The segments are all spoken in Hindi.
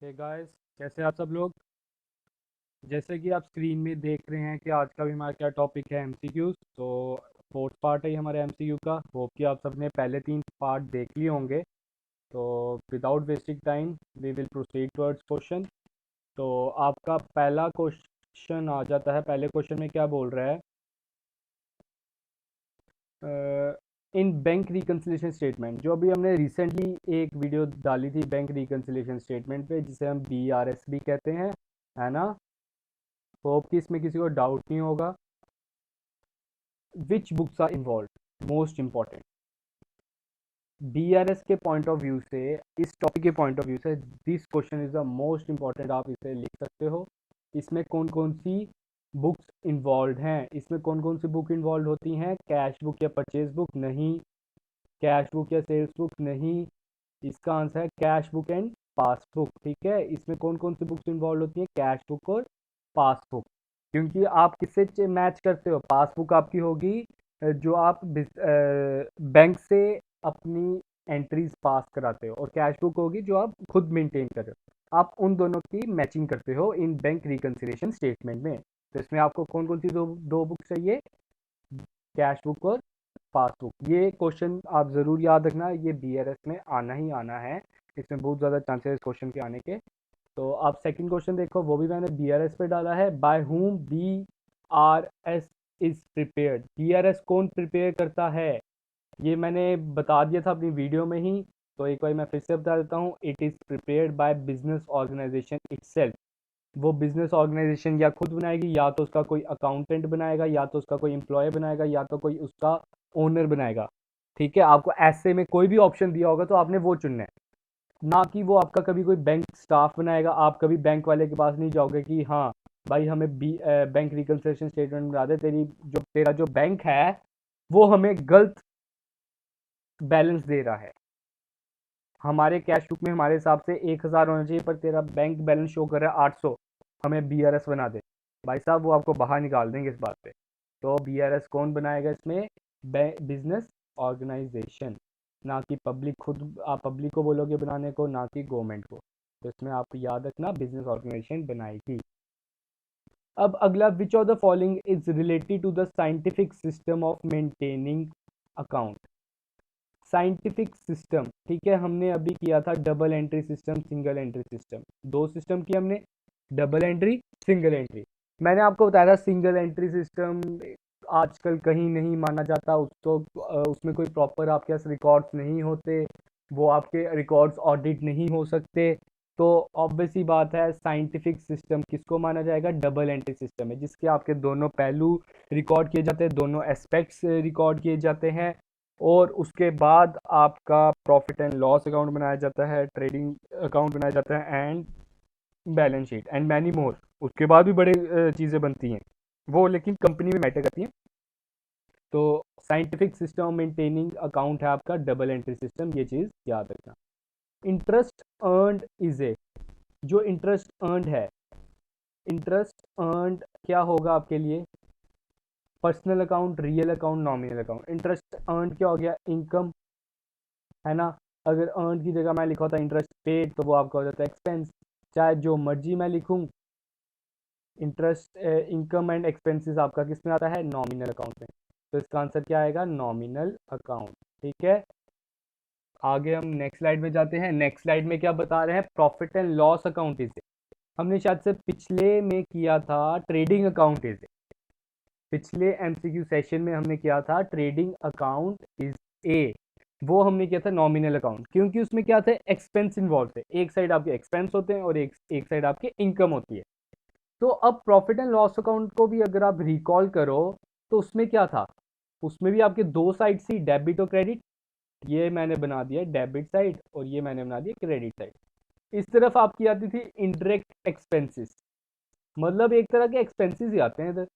हे गाइस, कैसे आप सब लोग। जैसे कि आप स्क्रीन में देख रहे हैं कि आज का भी हमारा क्या टॉपिक है एमसीक्यूज। तो फोर्थ पार्ट है ये हमारे एमसीक्यू का। होप कि आप सबने पहले 3 पार्ट देख लिए होंगे। तो without wasting time we will proceed towards question. तो आपका पहला क्वेश्चन आ जाता है। पहले क्वेश्चन में क्या बोल रहा है? इन बैंक रिकन्सिलेशन स्टेटमेंट, जो अभी हमने रिसेंटली एक वीडियो डाली थी बैंक रिकन्सिलेशन स्टेटमेंट पे, जिसे हम बीआरएस भी कहते हैं, है ना। होप कि इसमें किसी को डाउट नहीं होगा। Which books are involve, most important. BRS के पॉइंट ऑफ व्यू से, इस टॉपिक के पॉइंट ऑफ व्यू से, this question is the most important. आप इसे लिख सकते हो। इसमें कौन कौन सी बुक्स इन्वॉल्व हैं, इसमें कौन कौन सी बुक इन्वॉल्व होती हैं। कैश बुक या परचेज बुक नहीं, कैश बुक या सेल्स बुक नहीं। इसका आंसर है कैश बुक एंड पासबुक। ठीक है, इसमें कौन कौन सी बुक्स इन्वॉल्व होती हैं, कैश बुक और पासबुक। क्योंकि आप किससे मैच करते हो, पासबुक आपकी होगी जो आप बैंक से अपनी एंट्रीज पास कराते हो, और कैश बुक होगी जो आप खुद मेंटेन कर रहे हो। आप उन दोनों की मैचिंग करते हो इन बैंक रिकन्सिलिएशन स्टेटमेंट में। तो इसमें आपको कौन कौन सी दो बुक चाहिए, कैश बुक और पासबुक। ये क्वेश्चन आप ज़रूर याद रखना, ये बीआरएस में आना ही आना है। इसमें बहुत ज़्यादा चांसेस क्वेश्चन के आने के। तो आप सेकंड क्वेश्चन देखो, वो भी मैंने बीआरएस पे डाला है। By whom B R S is prepared. BRS कौन प्रिपेयर करता है, ये मैंने बता दिया था अपनी वीडियो में ही। तो एक बार मैं फिर से बता देता हूँ। It is prepared by business organisation itself. वो बिजनेस ऑर्गेनाइजेशन या खुद बनाएगी, या तो उसका कोई अकाउंटेंट बनाएगा, या तो उसका कोई एम्प्लॉय बनाएगा, या तो कोई उसका ओनर बनाएगा। ठीक है, आपको ऐसे में कोई भी ऑप्शन दिया होगा तो आपने वो चुनना है। ना कि वो आपका कभी कोई बैंक स्टाफ बनाएगा। आप कभी बैंक वाले के पास नहीं जाओगे कि हाँ भाई हमें बैंक रिकन्सिलिएशन स्टेटमेंट बना दे, तेरा जो बैंक है वो हमें गलत बैलेंस दे रहा है। हमारे कैश बुक में हमारे हिसाब से 1,000 होना चाहिए, पर तेरा बैंक बैलेंस शो कर रहा है 800। हमें बीआरएस बना दे। भाई साहब वो आपको बाहर निकाल देंगे इस बात पे। तो बीआरएस कौन बनाएगा इसमें, बिजनेस ऑर्गेनाइजेशन। ना कि पब्लिक खुद, आप पब्लिक को बोलोगे बनाने को, ना कि गवर्नमेंट को। तो इसमें आप याद रखना बिजनेस ऑर्गेनाइजेशन बनाएगी। अब अगला, which of the following is related to the scientific system of maintaining account. Scientific system, ठीक है, हमने अभी किया था double entry system, single entry system. दो सिस्टम की हमने, डबल एंट्री, सिंगल एंट्री। मैंने आपको बताया था सिंगल एंट्री सिस्टम आजकल कहीं नहीं माना जाता। उसको उसमें कोई प्रॉपर आपके पास रिकॉर्ड्स नहीं होते, वो आपके रिकॉर्ड्स ऑडिट नहीं हो सकते। तो ऑब्वियस ही बात है, साइंटिफिक सिस्टम किसको माना जाएगा, डबल एंट्री सिस्टम है, जिसके आपके दोनों पहलू रिकॉर्ड किए जाते हैं, दोनों एस्पेक्ट्स रिकॉर्ड किए जाते हैं। और उसके बाद आपका प्रॉफिट एंड लॉस अकाउंट बनाया जाता है, ट्रेडिंग अकाउंट बनाया जाता है, and balance sheet and many more. उसके बाद भी बड़े चीज़ें बनती हैं, वो लेकिन कंपनी में मैटर करती हैं। तो साइंटिफिक सिस्टम मेंटेनिंग अकाउंट है आपका डबल एंट्री सिस्टम, ये चीज़ याद रखना। इंटरेस्ट अर्नड इज ए, जो इंटरेस्ट अर्नड है, इंटरेस्ट अर्नड क्या होगा आपके लिए, personal account, real account, nominal account. Interest earned क्या हो गया, इनकम, है ना। अगर अर्न की जगह मैं लिखा होता इंटरेस्ट पेड, तो वो आपका हो जाता है एक्सपेंस। चाहे जो मर्जी मैं लिखूं, इंटरेस्ट इनकम एंड एक्सपेंसेस आपका किस में आता है, नॉमिनल अकाउंट में। तो इसका आंसर क्या आएगा, नॉमिनल अकाउंट। ठीक है, आगे हम नेक्स्ट स्लाइड में जाते हैं। नेक्स्ट स्लाइड में क्या बता रहे हैं, profit and loss account is. हमने शायद से पिछले में किया था ट्रेडिंग अकाउंट इज। पिछले एमसीक्यू सेशन में हमने किया था ट्रेडिंग अकाउंट इज ए। वो हमने किया था नॉमिनल अकाउंट, क्योंकि उसमें क्या थे, एक्सपेंस इन्वॉल्व थे। एक साइड आपके एक्सपेंस होते हैं और एक साइड आपकी इनकम होती है। तो अब प्रॉफिट एंड लॉस अकाउंट को भी अगर आप रिकॉल करो, तो उसमें क्या था, उसमें भी आपके दो साइड थी, डेबिट और क्रेडिट। ये मैंने बना दिया डेबिट साइड, और ये मैंने बना दिया क्रेडिट साइड। इस तरफ आपकी आती थी इनडायरेक्ट एक्सपेंसेस, मतलब एक तरह के एक्सपेंसेस ही आते हैं इधर।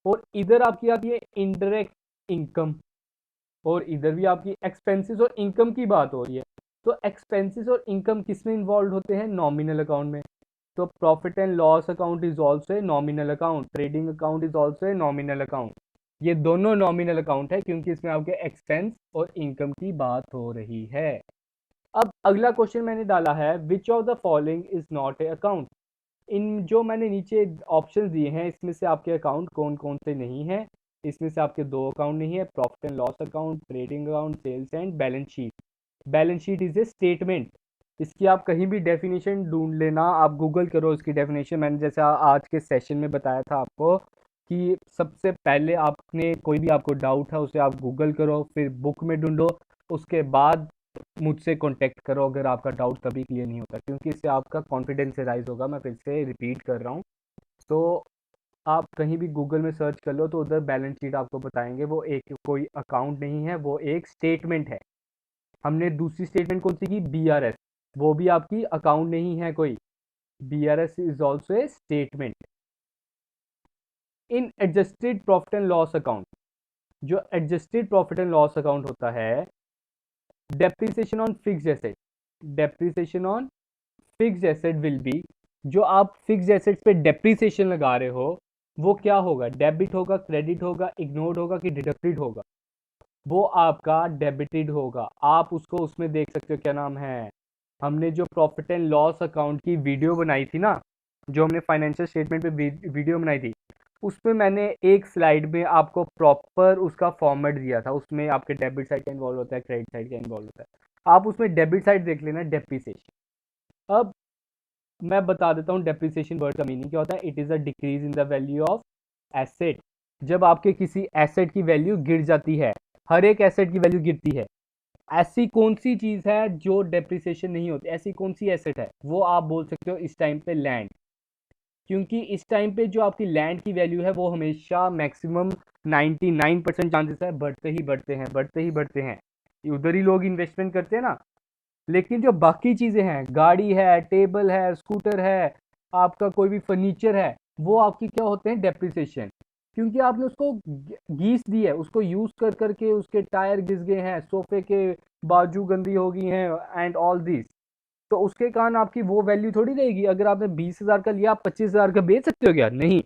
और इधर आपकी आती है इनडायरेक्ट इनकम, और इधर भी आपकी एक्सपेंसेस और इनकम की बात हो रही है। तो एक्सपेंसेस और इनकम किस में इन्वॉल्व होते हैं, नॉमिनल अकाउंट में। तो profit and loss account is also a nominal account, trading account is also a nominal account. ये दोनों नॉमिनल अकाउंट है, क्योंकि इसमें आपके एक्सपेंस और इनकम की बात हो रही है। अब अगला क्वेश्चन मैंने डाला है, which of the following is not a account. इन जो मैंने नीचे ऑप्शन दिए हैं इसमें से आपके अकाउंट कौन कौन से नहीं हैं। इसमें से आपके दो अकाउंट नहीं है, profit and loss account, trading account, sales and balance sheet. Balance sheet is a statement. इसकी आप कहीं भी डेफिनेशन ढूंढ लेना, आप गूगल करो इसकी डेफिनेशन। मैंने जैसे आज के सेशन में बताया था आपको कि सबसे पहले आपने कोई भी आपको डाउट है उसे आप गूगल करो, फिर बुक में ढूंढो, उसके बाद मुझसे कांटेक्ट करो अगर आपका डाउट तभी क्लियर नहीं होता, क्योंकि इससे आपका कॉन्फिडेंस राइज होगा। मैं फिर से रिपीट कर रहा हूँ। तो आप कहीं भी गूगल में सर्च कर लो तो उधर बैलेंस शीट आपको बताएंगे, वो एक कोई अकाउंट नहीं है, वो एक स्टेटमेंट है। हमने दूसरी स्टेटमेंट कौन सी की, बीआरएस, वो भी आपकी अकाउंट नहीं है कोई। BRS is also a statement. In adjusted profit and loss account, जो adjusted profit and loss account होता है, depreciation on fixed asset, depreciation on fixed asset will be, जो आप फिक्स्ड एसेट्स पे डेप्रिसिएशन लगा रहे हो वो क्या होगा, डेबिट होगा, क्रेडिट होगा, इग्नोर्ड होगा कि डिडक्टेड होगा। वो आपका डेबिटेड होगा। आप उसको उसमें देख सकते हो, क्या नाम है, हमने जो प्रॉफिट एंड लॉस अकाउंट की वीडियो बनाई थी ना, जो हमने फाइनेंशियल स्टेटमेंट पे वीडियो बनाई थी, उसमें मैंने एक स्लाइड में आपको प्रॉपर उसका फॉर्मेट दिया था। उसमें आपके डेबिट साइड का इन्वॉल्व होता है, क्रेडिट साइड का इन्वॉल्व होता है। आप उसमें डेबिट साइड देख लेना, डेप्रिसिएशन। अब मैं बता देता हूँ डेप्रिसिएशन वर्ड का मीनिंग क्या होता है। It is a decrease in the value of asset. जब आपके किसी एसेट की वैल्यू गिर जाती है, हर एक एसेट की वैल्यू गिरती है, ऐसी कौन सी चीज़ है जो डेप्रिसिएशन नहीं होती, ऐसी कौन सी एसेट है, वो आप बोल सकते हो इस टाइम पे लैंड। क्योंकि इस टाइम पे जो आपकी लैंड की वैल्यू है वो हमेशा मैक्सिमम 99% चांसेस है बढ़ते ही बढ़ते हैं, बढ़ते ही बढ़ते हैं, उधर ही लोग इन्वेस्टमेंट करते हैं ना। लेकिन जो बाकी चीज़ें हैं, गाड़ी है, टेबल है, स्कूटर है, आपका कोई भी फर्नीचर है, वो आपकी क्या होते हैं, डेप्रिसिएशन। क्योंकि आपने उसको घीस दी है, उसको यूज़ कर करके उसके टायर घिस गए हैं, सोफे के बाजू गंदी हो गई हैं एंड ऑल दिस, तो उसके कारण आपकी वो वैल्यू थोड़ी रहेगी। अगर आपने 20,000 का लिया, आप 25,000 का बेच सकते हो क्या, नहीं।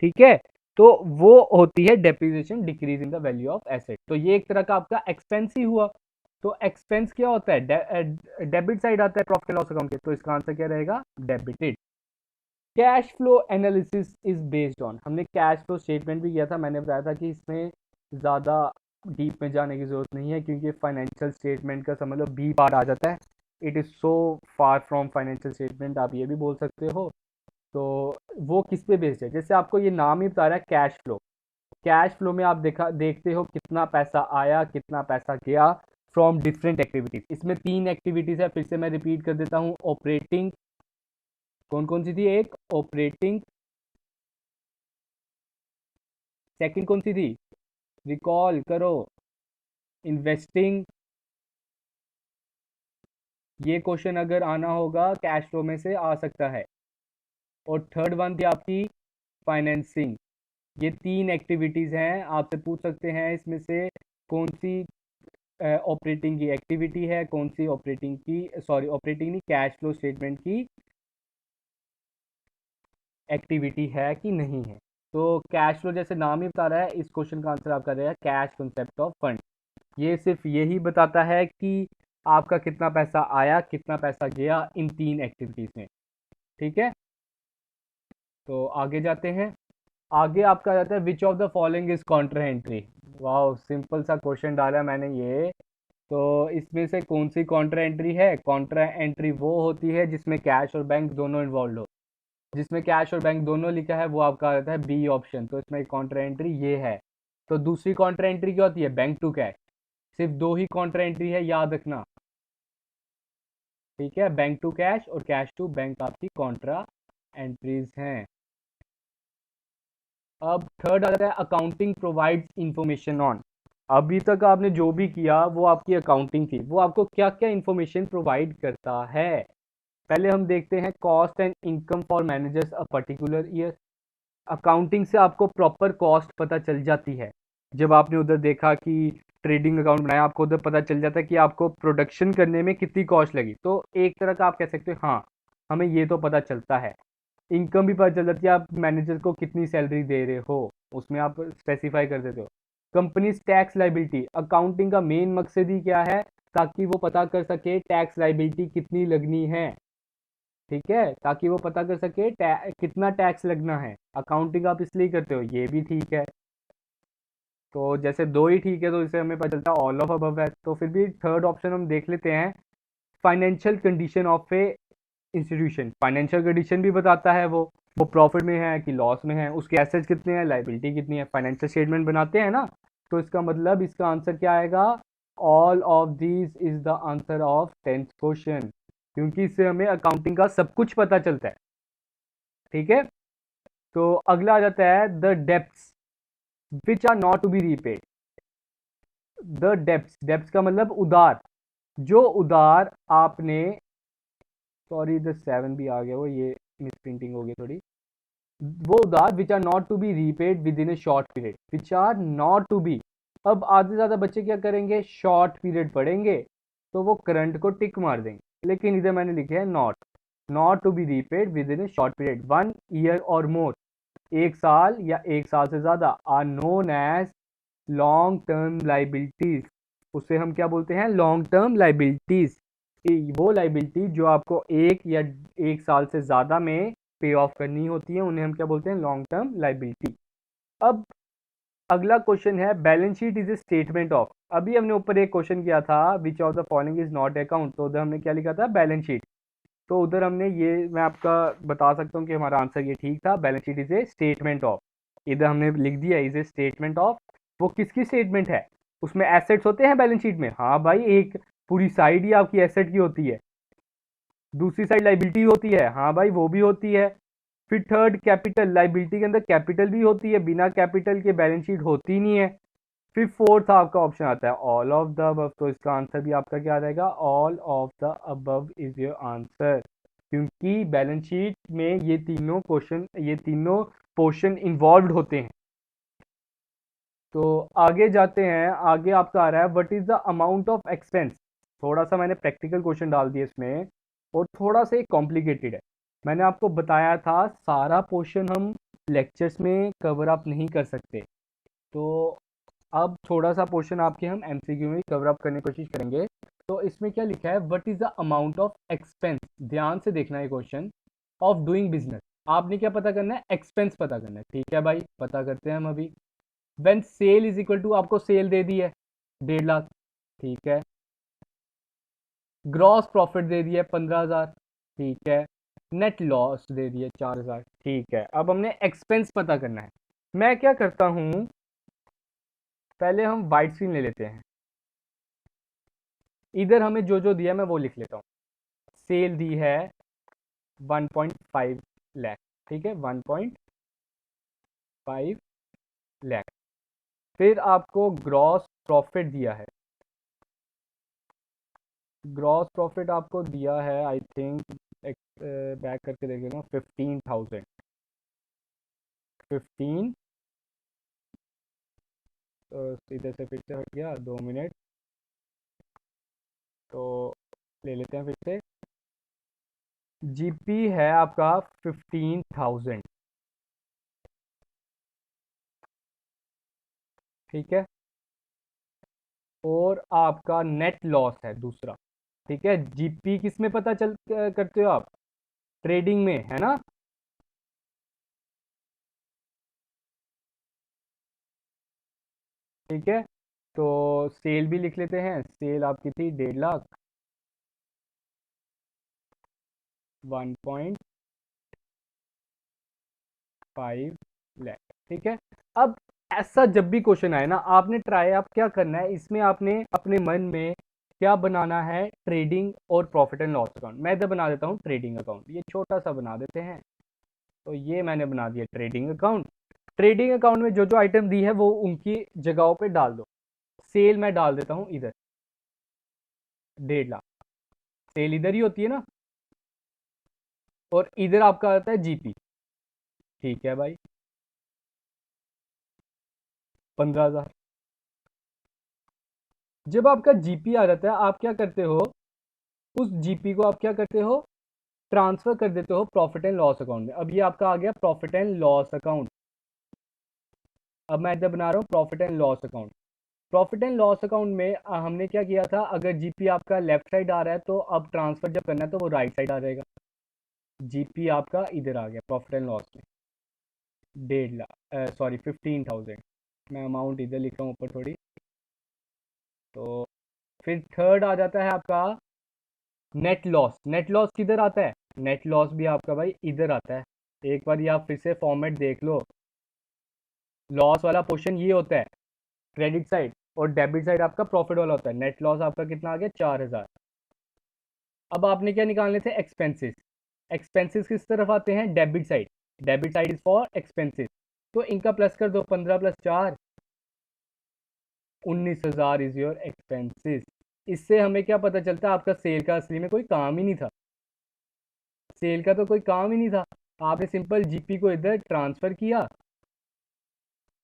ठीक है, तो वो होती है depreciation, decrease in the value of asset. तो ये एक तरह का आपका एक्सपेंस ही हुआ। तो एक्सपेंस क्या होता है, डेबिट साइड आता है प्रॉफिट एंड लॉस अकाउंट के, तो इसका आंसर क्या रहेगा, debited. Cash flow analysis is based on, हमने कैश फ्लो स्टेटमेंट भी किया था। मैंने बताया था कि इसमें ज़्यादा डीप में जाने की ज़रूरत नहीं है, क्योंकि फाइनेंशियल स्टेटमेंट का समझ लो बी पार्ट आ जाता है। It is so far from financial statement, आप ये भी बोल सकते हो। तो वो किस पे बेस्ड है, जैसे आपको ये नाम ही बता रहा है कैश फ्लो। कैश फ्लो में आप देखते हो कितना पैसा आया, कितना पैसा गया फ्रॉम डिफरेंट एक्टिविटीज। इसमें तीन एक्टिविटीज है, फिर से मैं रिपीट कर देता हूँ। ऑपरेटिंग, कौन कौन सी थी, एक ऑपरेटिंग, सेकंड कौन सी थी, रिकॉल करो, इन्वेस्टिंग। ये क्वेश्चन अगर आना होगा कैश फ्लो में से आ सकता है। और थर्ड वन थी आपकी फाइनेंसिंग। ये तीन एक्टिविटीज़ हैं, आपसे पूछ सकते हैं इसमें से कौन सी ऑपरेटिंग की एक्टिविटी है, कौन सी ऑपरेटिंग की, सॉरी ऑपरेटिंग नहीं, कैश फ्लो स्टेटमेंट की एक्टिविटी है कि नहीं है। तो कैश फ्लो जैसे नाम ही बता रहा है, इस क्वेश्चन का आंसर आपका रहेगा कैश कंसेप्ट ऑफ फंड। ये सिर्फ यही बताता है कि आपका कितना पैसा आया, कितना पैसा गया इन तीन एक्टिविटीज़ में। ठीक है, तो आगे जाते हैं। आगे आपका जाता है, which of the following is Contra entry. वाह, सिंपल सा क्वेश्चन डाला मैंने ये। तो इसमें से कौन सी कॉन्ट्रा एंट्री है, कॉन्ट्रा एंट्री वो होती है जिसमें कैश और बैंक दोनों इन्वॉल्व हो। जिसमें कैश और बैंक दोनों लिखा है वो आपका आता है बी ऑप्शन, तो इसमें कॉन्ट्रा एंट्री ये है। तो दूसरी कॉन्ट्रा एंट्री क्या होती है, बैंक टू कैश। सिर्फ दो ही कॉन्ट्रा एंट्री है, याद रखना। ठीक है, बैंक टू कैश और कैश टू बैंक आपकी कॉन्ट्रा एंट्रीज हैं। अब थर्ड आता है, अकाउंटिंग प्रोवाइड्स इंफॉर्मेशन ऑन। अभी तक आपने जो भी किया वो आपकी अकाउंटिंग थी, वो आपको क्या क्या इंफॉर्मेशन प्रोवाइड करता है। पहले हम देखते हैं cost and income for managers a particular year. Accounting से आपको प्रॉपर कॉस्ट पता चल जाती है। जब आपने उधर देखा कि ट्रेडिंग अकाउंट बनाया, आपको उधर पता चल जाता है कि आपको प्रोडक्शन करने में कितनी कॉस्ट लगी। तो एक तरह का आप कह सकते हो हाँ, हमें ये तो पता चलता है। इनकम भी पता चल जाती है, आप मैनेजर को कितनी सैलरी दे रहे हो, उसमें आप स्पेसिफाई कर देते हो। कंपनीज टैक्स लाइबिलिटी, अकाउंटिंग का मेन मकसद ही क्या है, ताकि वो पता कर सके टैक्स लाइबिलिटी कितनी लगनी है, ठीक है, ताकि वो पता कर सके कितना टैक्स लगना है। अकाउंटिंग आप इसलिए करते हो, ये भी ठीक है। तो जैसे दो ही ठीक है तो इससे हमें पता चलता है ऑल ऑफ अबव है। तो फिर भी थर्ड ऑप्शन हम देख लेते हैं, financial condition of A institution. Financial condition भी बताता है वो प्रॉफिट में है कि लॉस में है, उसके एसेट्स कितने हैं, लाइबिलिटी कितनी है। फाइनेंशियल स्टेटमेंट बनाते हैं ना, तो इसका मतलब इसका आंसर क्या आएगा, all of these is the answer of 10th question, क्योंकि इससे हमें अकाउंटिंग का सब कुछ पता चलता है, ठीक है। तो अगला आ जाता है the debts which are not to be repaid. The debts का मतलब उधार, जो उधार आपने, सॉरी इधर 7 भी आ गया, वो ये मिस प्रिंटिंग हो गई थोड़ी। वो उधार which are not to be repaid within a short period, which are not to be. अब आधे से ज़्यादा बच्चे क्या करेंगे, शॉर्ट पीरियड पढ़ेंगे तो वो करंट को टिक मार देंगे, लेकिन इधर मैंने लिखे है not to be repaid within a short period 1 year और मोर, 1 साल या 1 साल से ज़्यादा, are known as long term liabilities. उसे हम क्या बोलते हैं, लॉन्ग टर्म लाइबिलिटीज। वो लाइबिलिटी जो आपको 1 या 1 साल से ज़्यादा में पे ऑफ करनी होती है, उन्हें हम क्या बोलते हैं, लॉन्ग टर्म लाइबिलिटी। अब अगला क्वेश्चन है, balance sheet is a statement of. अभी हमने ऊपर एक क्वेश्चन किया था, विच of the following is not account, तो उधर हमने क्या लिखा था, बैलेंस शीट। तो उधर हमने ये, मैं आपका बता सकता हूँ कि हमारा आंसर ये ठीक था, balance sheet is a statement of. इधर हमने लिख दिया इज ए स्टेटमेंट ऑफ। वो किसकी स्टेटमेंट है, उसमें एसेट्स होते हैं बैलेंस शीट में, हाँ भाई, एक पूरी साइड ही आपकी एसेट की होती है, दूसरी साइड लाइबिलिटी होती है, हाँ भाई वो भी होती है। फिर थर्ड कैपिटल, लाइबिलिटी के अंदर कैपिटल भी होती है, बिना कैपिटल के बैलेंस शीट होती नहीं है। फिर फोर्थ आपका ऑप्शन आता है ऑल ऑफ द अबव, तो इसका आंसर भी आपका क्या आ जाएगा, all of the above is your answer, क्योंकि बैलेंस शीट में ये तीनों क्वेश्चन, ये तीनों पोर्शन इन्वॉल्व होते हैं। तो आगे जाते हैं, आगे आपका आ रहा है what is the amount of expense. थोड़ा सा मैंने प्रैक्टिकल क्वेश्चन डाल दिया इसमें, और थोड़ा सा कॉम्प्लिकेटेड है। मैंने आपको बताया था सारा पोर्शन हम लेक्चर्स में कवर अप नहीं कर सकते, तो अब थोड़ा सा पोर्शन आपके हम एमसीक्यू में कवर अप करने की कोशिश करेंगे। तो इसमें क्या लिखा है, what is the amount of expense, ध्यान से देखना है क्वेश्चन, ऑफ डूइंग बिजनेस। आपने क्या पता करना है, एक्सपेंस पता करना है, ठीक है भाई, पता करते हैं हम अभी। When sale is equal to, आपको सेल दे दी है 1.5 लाख, ठीक है। ग्रॉस प्रॉफिट दे दिया है 15,000, ठीक है। नेट लॉस दे दिया 4,000, ठीक है। अब हमने एक्सपेंस पता करना है। मैं क्या करता हूं, पहले हम वाइट स्क्रीन ले लेते हैं, इधर हमें जो जो दिया मैं वो लिख लेता हूँ। सेल दी है 1.5 लाख, ठीक है, 1.5 लाख। फिर आपको ग्रॉस प्रॉफिट दिया है, ग्रॉस प्रॉफिट आपको दिया है आई थिंक, बैक करके देख लेना, 15,000, 15, तो इधर से फिर से हट गया 2 मिनट, तो ले लेते हैं फिर से। जीपी है आपका 15,000, ठीक है। और आपका नेट लॉस है दूसरा, ठीक है। जीपी किस में पता चल करते हो आप, ट्रेडिंग में, है ना। ठीक है, तो सेल भी लिख लेते हैं, सेल आपकी थी 1.5 लाख, 1.5 लाख, ठीक है। अब ऐसा जब भी क्वेश्चन आए ना, आपने ट्राई, आप क्या करना है इसमें, आपने अपने मन में क्या बनाना है, ट्रेडिंग और प्रॉफिट एंड लॉस अकाउंट। मैं इधर बना देता हूँ ट्रेडिंग अकाउंट, ये छोटा सा बना देते हैं। तो ये मैंने बना दिया ट्रेडिंग अकाउंट। ट्रेडिंग अकाउंट में जो जो आइटम दी है वो उनकी जगहों पे डाल दो। सेल मैं डाल देता हूँ इधर 1.5 लाख, सेल इधर ही होती है ना, और इधर आपका आता है जीपी, ठीक है भाई, 15,000। जब आपका जीपी आ जाता है, आप क्या करते हो, उस जीपी को आप क्या करते हो, ट्रांसफर कर देते हो प्रॉफिट एंड लॉस अकाउंट में। अब ये आपका आ गया प्रॉफिट एंड लॉस अकाउंट। अब मैं इधर बना रहा हूँ profit and loss account, profit and loss account में हमने क्या किया था, अगर जीपी आपका लेफ्ट साइड आ रहा है तो अब ट्रांसफर जब करना है तो वो राइट साइड आ जाएगा। जीपी आपका इधर आ गया प्रॉफिट एंड लॉस में 1.5 लाख, सॉरी 15,000। मैं अमाउंट इधर लिख रहा हूँ ऊपर थोड़ी। तो फिर थर्ड आ जाता है आपका नेट लॉस। नेट लॉस किधर आता है? नेट लॉस भी आपका भाई इधर आता है। एक बार ये आप फिर से फॉर्मेट देख लो। लॉस वाला पोर्शन ये होता है क्रेडिट साइड, और डेबिट साइड आपका प्रॉफिट वाला होता है। नेट लॉस आपका कितना आ गया? 4,000। अब आपने क्या निकालने थे? एक्सपेंसेस। एक्सपेंसेस किस तरफ आते हैं? Debit side. Debit side is for expenses. तो इनका प्लस कर दो, 15 + 4 19,000 इज योर एक्सपेंसेस। इससे हमें क्या पता चलता है? आपका सेल का असली में कोई काम ही नहीं था। सेल का तो कोई काम ही नहीं था। आपने सिंपल जीपी को इधर ट्रांसफर किया,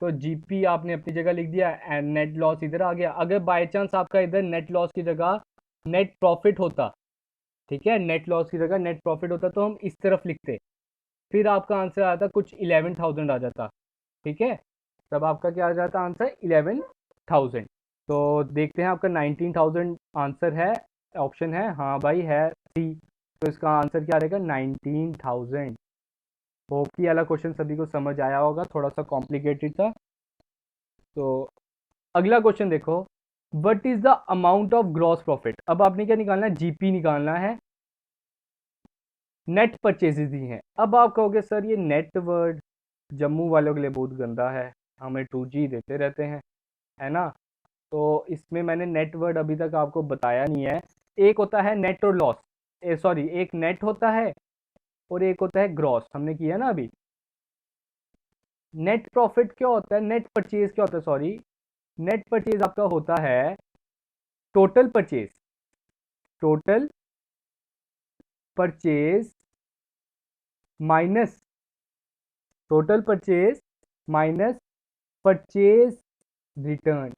तो जीपी आपने अपनी जगह लिख दिया एंड नेट लॉस इधर आ गया। अगर बाय चांस आपका इधर नेट लॉस की जगह नेट प्रॉफिट होता, ठीक है, नेट लॉस की जगह नेट प्रॉफिट होता तो हम इस तरफ लिखते, फिर आपका आंसर आता कुछ 11,000 आ जाता। ठीक है, तब आपका क्या आ जाता आंसर? 11,000। तो देखते हैं आपका 19,000 आंसर है, ऑप्शन है, हाँ भाई है सी। तो इसका आंसर क्या रहेगा? 19,000। होप कि वाला क्वेश्चन सभी को समझ आया होगा, थोड़ा सा कॉम्प्लिकेटेड था। तो अगला क्वेश्चन देखो, what is the amount of gross profit. अब आपने क्या निकालना है? जीपी निकालना है। नेट परचेजेज दी हैं। अब आप कहोगे सर ये नेट वर्ड जम्मू वालों के लिए बहुत गंदा है, हमें 2G देते रहते हैं, है ना। तो इसमें मैंने नेट वर्ड अभी तक आपको बताया नहीं है। एक होता है नेट और लॉस, सॉरी एक नेट होता है और एक होता है ग्रॉस, हमने किया ना अभी। नेट प्रॉफिट क्या होता है? नेट परचेज क्या होता है? सॉरी, नेट परचेज आपका होता है total purchase. Total purchase minus, total purchase minus purchase return.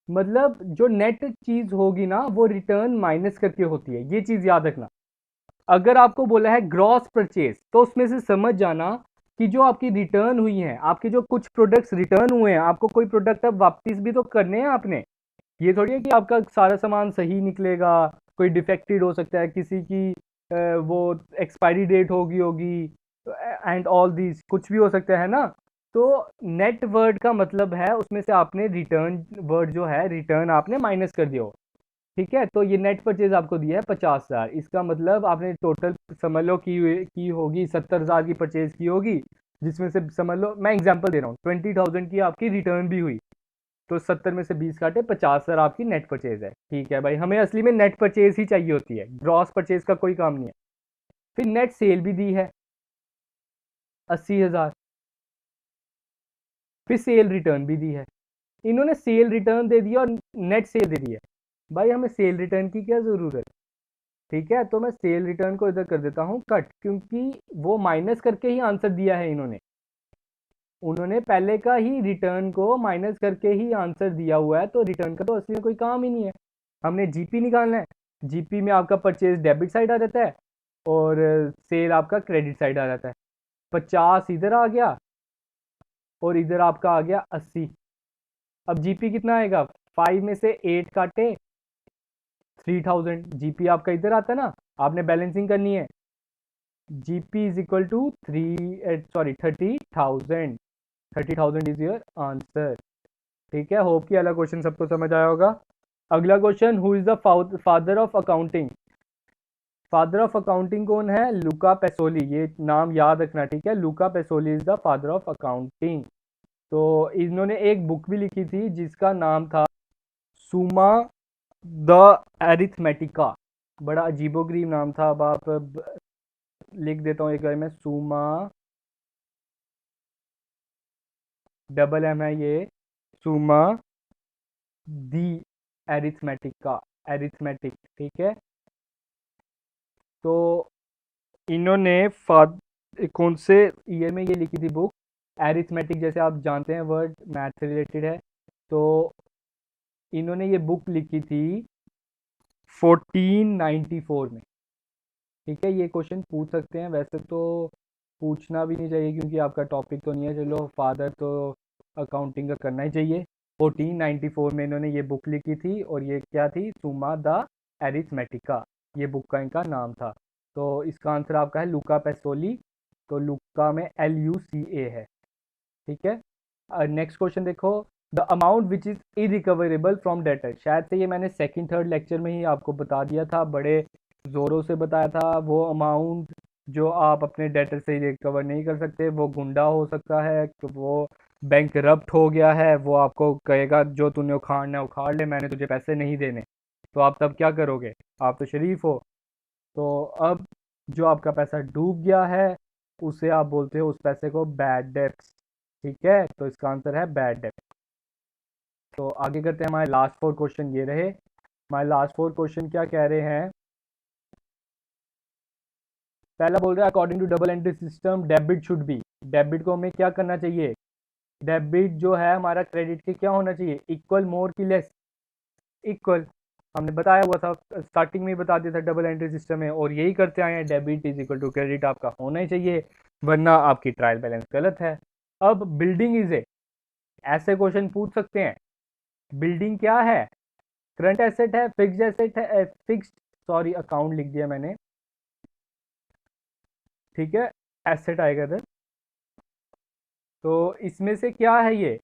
मतलब जो नेट चीज होगी ना वो रिटर्न माइनस करके होती है, ये चीज याद रखना। अगर आपको बोला है ग्रॉस परचेज तो उसमें से समझ जाना कि जो आपकी रिटर्न हुई है, आपके जो कुछ प्रोडक्ट्स रिटर्न हुए हैं, आपको कोई प्रोडक्ट अब वापस भी तो करने हैं आपने। ये थोड़ी है कि आपका सारा सामान सही निकलेगा, कोई डिफेक्टेड हो सकता है, किसी की वो एक्सपायरी डेट होगी होगी एंड ऑल दीज, कुछ भी हो सकता है ना। तो नेट वर्ड का मतलब है उसमें से आपने रिटर्न वर्ड जो है रिटर्न आपने माइनस कर दिया हो। ठीक है, तो ये नेट परचेज आपको दिया है 50,000। इसका मतलब आपने टोटल समझ लो की होगी 70,000 की परचेज की होगी, जिसमें से समझ लो, मैं एग्जांपल दे रहा हूँ, 20,000 की आपकी रिटर्न भी हुई। तो 70 में से 20 काटे, 50,000 आपकी नेट परचेज है। ठीक है भाई, हमें असली में नेट परचेज ही चाहिए होती है, ग्रॉस परचेज का कोई काम नहीं है। फिर नेट सेल भी दी है 80,000। फिर सेल रिटर्न भी दी है। इन्होंने सेल रिटर्न दे दिया और नेट सेल दे दी है। भाई हमें सेल रिटर्न की क्या ज़रूरत? ठीक है, तो मैं सेल रिटर्न को इधर कर देता हूँ कट, क्योंकि वो माइनस करके ही आंसर दिया है इन्होंने। उन्होंने पहले का ही रिटर्न को माइनस करके ही आंसर दिया हुआ है, तो रिटर्न का तो असली में कोई काम ही नहीं है। हमने जीपी निकालना है। जीपी में आपका परचेज डेबिट साइड आ जाता है और सेल आपका क्रेडिट साइड आ जाता है। 50 इधर आ गया और इधर आपका आ गया 80। अब जीपी कितना आएगा? 5 में से 8 काटे 3000। जीपी आपका इधर आता है ना, आपने बैलेंसिंग करनी है। GP is equal to 30,000। 30,000 is your answer. ठीक है, होप कि अगला क्वेश्चन सबको समझ आया होगा। अगला question, who is the father of accounting. Father of accounting कौन है? लुका पैसोली। ये नाम याद रखना, ठीक है, Luca Pacioli is the father of accounting. तो इन्होंने एक बुक भी लिखी थी जिसका नाम था सुमा द एरिथमेटिका। बड़ा अजीबोगरीब नाम था। अब आप लिख देता हूँ एक बार में, सुमा, डबल एम है ये, सुमा दी एरिथमेटिका, एरिथमेटिक। ठीक है, तो इन्होंने कौन से ईयर में ये लिखी थी बुक? एरिथमेटिक जैसे आप जानते हैं वर्ड मैथ से रिलेटेड है, तो इन्होंने ये बुक लिखी थी 1494 में। ठीक है, ये क्वेश्चन पूछ सकते हैं, वैसे तो पूछना भी नहीं चाहिए क्योंकि आपका टॉपिक तो नहीं है, चलो फादर तो अकाउंटिंग का करना ही चाहिए। 1494 में इन्होंने ये बुक लिखी थी और ये क्या थी, सुमा द एरिथमेटिका, ये बुक का इनका नाम था। तो इसका आंसर आपका है लुका पेसोली, तो लुका में LUCA है, ठीक है। नेक्स्ट क्वेश्चन देखो, the amount which is irrecoverable from debtor, शायद से ये मैंने सेकंड थर्ड लेक्चर में ही आपको बता दिया था, बड़े ज़ोरों से बताया था। वो अमाउंट जो आप अपने डेटर से रिकवर नहीं कर सकते, वो गुंडा हो सकता है, कि वो बैंक करप्ट हो गया है, वो आपको कहेगा जो तूने उखाड़ना है उखाड़ ले, मैंने तुझे पैसे नहीं देने, तो आप तब क्या करोगे, आप तो शरीफ हो। तो अब जो आपका पैसा डूब गया है उसे आप बोलते हो उस पैसे को बैड डेब्ट्स, ठीक है, तो इसका आंसर है बैड डेब्ट। तो आगे करते हैं, हमारे लास्ट 4 क्वेश्चन ये रहे। हमारे लास्ट 4 क्वेश्चन क्या कह रहे हैं, पहला बोल रहा है according to double entry system debit should be, debit को हमें क्या करना चाहिए, डेबिट जो है हमारा क्रेडिट के क्या होना चाहिए, इक्वल, मोर की लेस, इक्वल। हमने बताया हुआ था, स्टार्टिंग में ही बता दिया था डबल एंट्री सिस्टम में, और यही करते आए हैं, debit is equal to credit आपका होना ही चाहिए, वरना आपकी ट्रायल बैलेंस गलत है। अब बिल्डिंग इज ए, ऐसे क्वेश्चन पूछ सकते हैं, बिल्डिंग क्या है, करंट एसेट है, फिक्स्ड एसेट है, फिक्स्ड, सॉरी अकाउंट लिख दिया मैंने, ठीक है, एसेट आएगा इधर। तो इसमें से क्या है, ये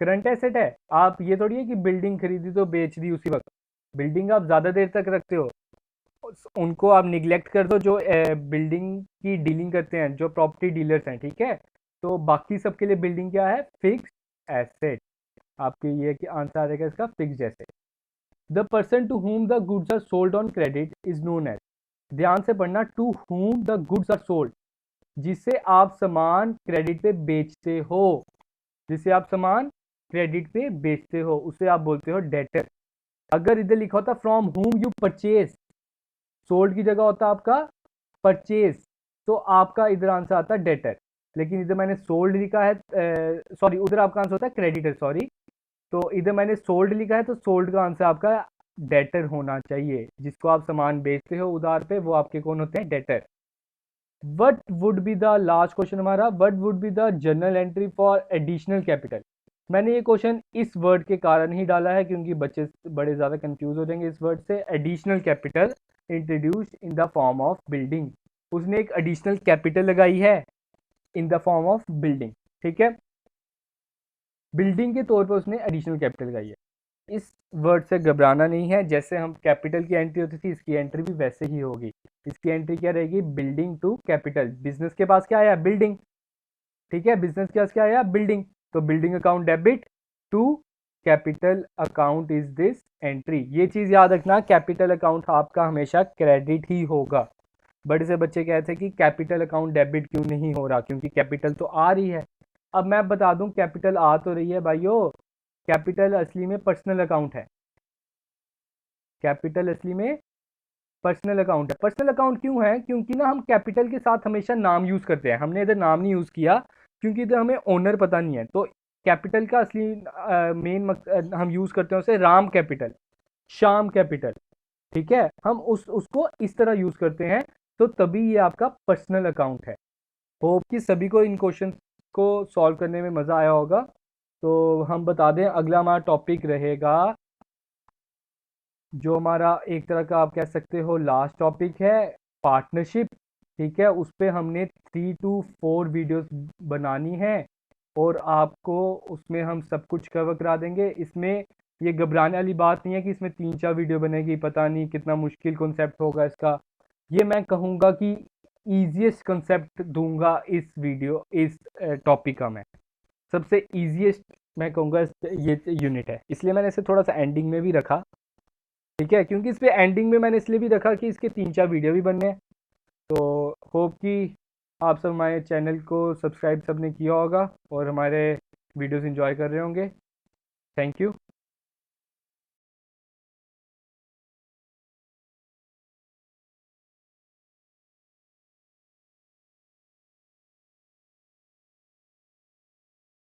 करंट एसेट है। आप ये थोड़ी है कि बिल्डिंग खरीदी तो बेच दी उसी वक्त, बिल्डिंग आप ज़्यादा देर तक रखते हो, उनको आप निगलेक्ट कर दो, जो बिल्डिंग की डीलिंग करते हैं, जो प्रॉपर्टी डीलर्स हैं, ठीक है। तो बाकी सबके लिए बिल्डिंग क्या है, फिक्स्ड एसेट, आपके ये कि आंसर आ जाएगा इसका fixed asset. The person to whom the goods are sold on credit is known as, ध्यान से पढ़ना, to whom the goods are sold, जिससे आप सामान क्रेडिट पे बेचते हो, जिसे आप सामान क्रेडिट पे बेचते हो उसे आप बोलते हो डेटर। अगर इधर लिखा होता from whom you purchase, sold की जगह होता आपका परचेज, तो आपका इधर आंसर आता डेटर, लेकिन इधर मैंने सोल्ड लिखा है, सॉरी उधर आपका आंसर होता है क्रेडिटर, सॉरी, तो इधर मैंने सोल्ड लिखा है, तो सोल्ड का आंसर आपका डेटर होना चाहिए, जिसको आप सामान बेचते हो उधार पे, वो आपके कौन होते हैं, debtor. What would be the last question हमारा, what would be the journal entry for additional capital. मैंने ये क्वेश्चन इस वर्ड के कारण ही डाला है क्योंकि बच्चे बड़े ज़्यादा कंफ्यूज हो जाएंगे इस वर्ड से। Additional capital introduced in the form of building, उसने एक एडिशनल कैपिटल लगाई है in the form of building, ठीक है, बिल्डिंग के तौर पर उसने एडिशनल कैपिटल लगाई है। इस वर्ड से घबराना नहीं है, जैसे हम कैपिटल की एंट्री होती थी, इसकी एंट्री भी वैसे ही होगी। इसकी एंट्री क्या रहेगी, बिल्डिंग टू कैपिटल, बिजनेस के पास क्या आया, बिल्डिंग, ठीक है, बिजनेस के पास क्या आया, बिल्डिंग, तो building account debit to capital account is this entry. ये चीज याद रखना, कैपिटल अकाउंट आपका हमेशा क्रेडिट ही होगा। बड़े से बच्चे कहते हैं कि कैपिटल अकाउंट डेबिट क्यों नहीं हो रहा, क्योंकि कैपिटल तो आ रही है। अब मैं बता दूं, कैपिटल आ तो रही है भाइयों, कैपिटल असली में पर्सनल अकाउंट है, कैपिटल असली में पर्सनल अकाउंट है। पर्सनल अकाउंट क्यों है, क्योंकि ना हम कैपिटल के साथ हमेशा नाम यूज करते हैं, हमने इधर नाम नहीं यूज किया क्योंकि इधर हमें ओनर पता नहीं है। तो कैपिटल का असली मेन हम यूज करते हैं उसे राम कैपिटल, श्याम कैपिटल, ठीक है, हम उसको इस तरह यूज करते हैं, तो तभी ये आपका पर्सनल अकाउंट है। होप कि सभी को इन क्वेश्चन को सॉल्व करने में मज़ा आया होगा। तो हम बता दें, अगला हमारा टॉपिक रहेगा, जो हमारा एक तरह का आप कह सकते हो लास्ट टॉपिक है, पार्टनरशिप, ठीक है। उस पर हमने 3 to 4 वीडियोस बनानी है और आपको उसमें हम सब कुछ कवर करा देंगे। इसमें ये घबराने वाली बात नहीं है कि इसमें 3-4 वीडियो बनेगी, पता नहीं कितना मुश्किल कॉन्सेप्ट होगा इसका। ये मैं कहूँगा कि ईजीएस्ट कॉन्सेप्ट दूंगा इस वीडियो, इस टॉपिक का मैं सबसे ईजीएस्ट मैं कहूँगा ये यूनिट है, इसलिए मैंने इसे थोड़ा सा एंडिंग में भी रखा, ठीक है, क्योंकि इस पे एंडिंग में मैंने इसलिए भी रखा कि इसके 3-4 वीडियो भी बनने हैं। तो होप कि आप सब हमारे चैनल को सब्सक्राइब सबने किया होगा और हमारे वीडियोस एंजॉय कर रहे होंगे। Thank you.